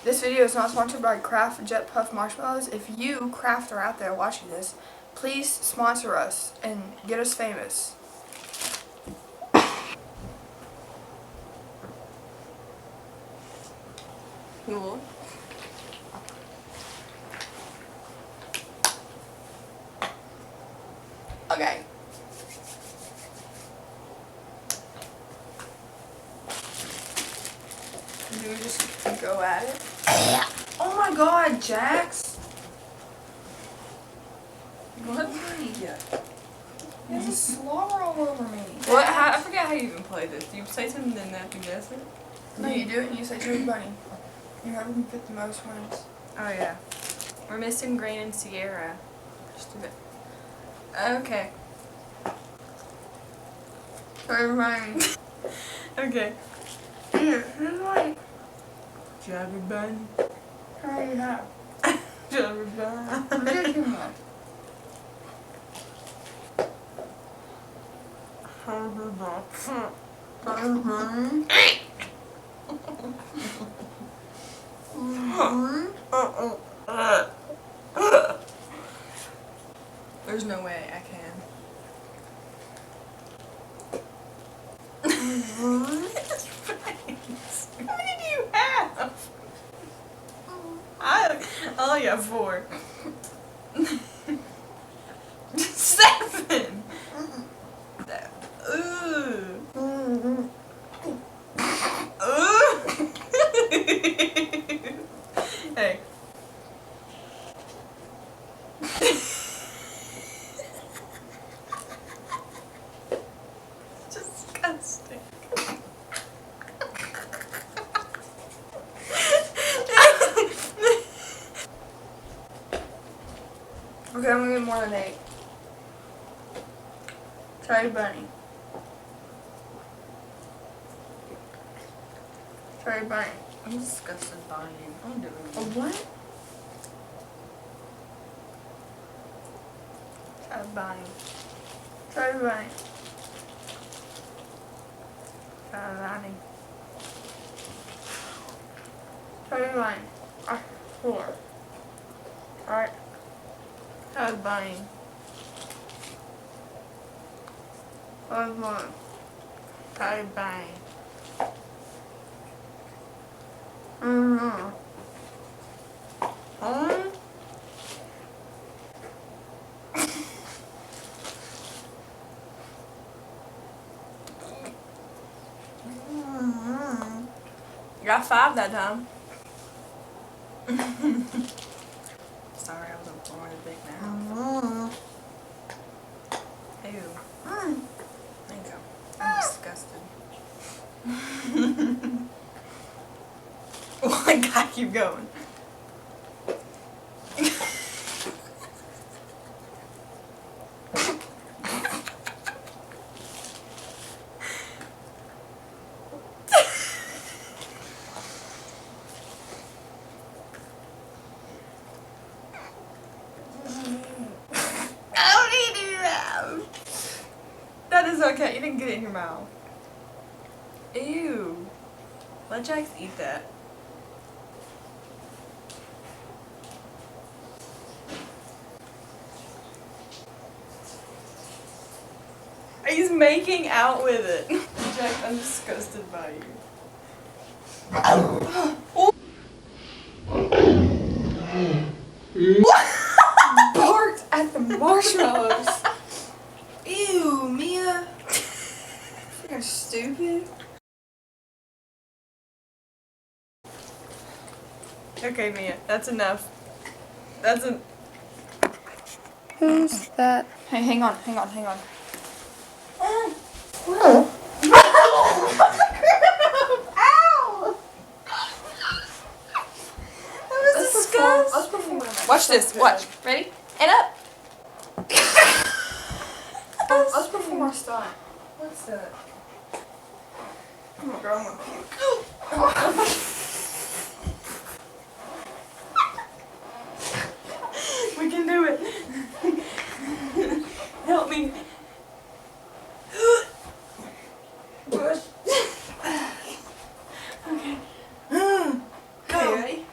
This video is not sponsored by Kraft Jet Puff Marshmallows. If you, Kraft, are out there watching this, please sponsor us and get us famous. Cool. Okay. Do we just go at it? Oh my god, Jax! What? Yeah. There's a slobber all over me. What? I forget how you even play this. Do you say something and then have to guess it? No, you do it and you say Cherry Bunny. Whoever can fit the most wins. Oh yeah. We're missing Grain and Sierra. Just do it. Okay. Cherry Bunny. Okay. Here, here's like, Cherry Bunny. how do you have? Cherry Bunny. What did you have? There's no way I can. How many do you have? I only have 4. 7. Ooh. Ooh. Hey. Disgusting. Okay, I'm gonna get more than 8. Cherry Bunny. Cherry Bunny. I'm disgusted by you. I'm doing A what? Cherry Bunny. Cherry Bunny. Cherry Bunny. Cherry Bunny. 4. Alright. Cherry Bunny. 5 more. Cherry Bunny. You got 5 that time. Sorry, I wasn't born a big mouth. Ew. Thank you. I'm disgusted. Oh my god, keep going. I don't need to do that. That is okay. You didn't get it in your mouth. Ew. Let Jax eat that. He's making out with it. Jax, I'm disgusted by you. Barked at the marshmallows. Ew, Mia. You're stupid. Okay, Mia, that's enough. That's an. Who's that? Hey, hang on. Ow! That was disgusting. Watch this. Watch. Ready? And up. Let's perform our stunt. What's that? Come on, girl. I'm gonna puke. We can do it. Help me. Push. Okay. Okay, ready?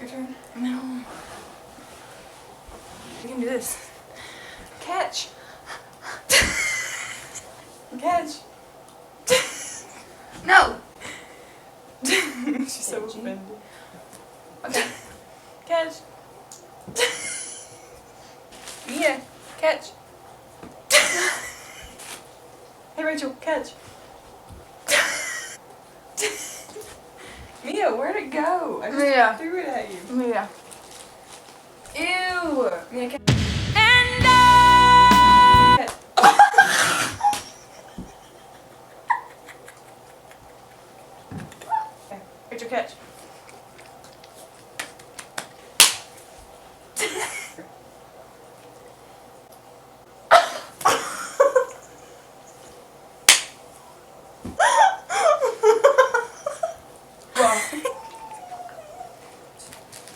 Your turn. No. We can do this. Catch. Catch. No. She's so Benji. offended. Okay. Catch. Mia, catch. Hey Rachel, catch. Mia, where'd it go? I just Mia. threw it at you. Yeah. Ew. Mia, catch. Okay, Rachel, catch.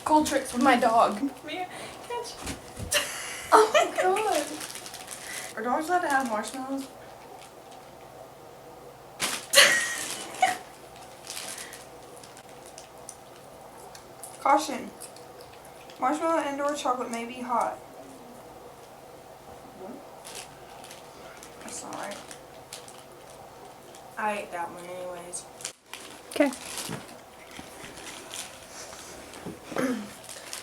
Cool tricks with my dog. Mia, catch. Oh my god. Are dogs allowed to have marshmallows? Caution. Marshmallow and or chocolate may be hot. That's not right. I ate that one anyways. Okay.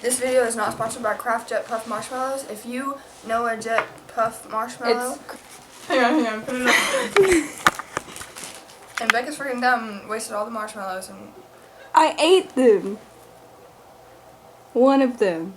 This video is not sponsored by Kraft Jet Puff Marshmallows. If you know a Jet Puff marshmallow, Hang on, put it up there. and Becca's freaking dumb and wasted all the marshmallows and I ate them. One of them.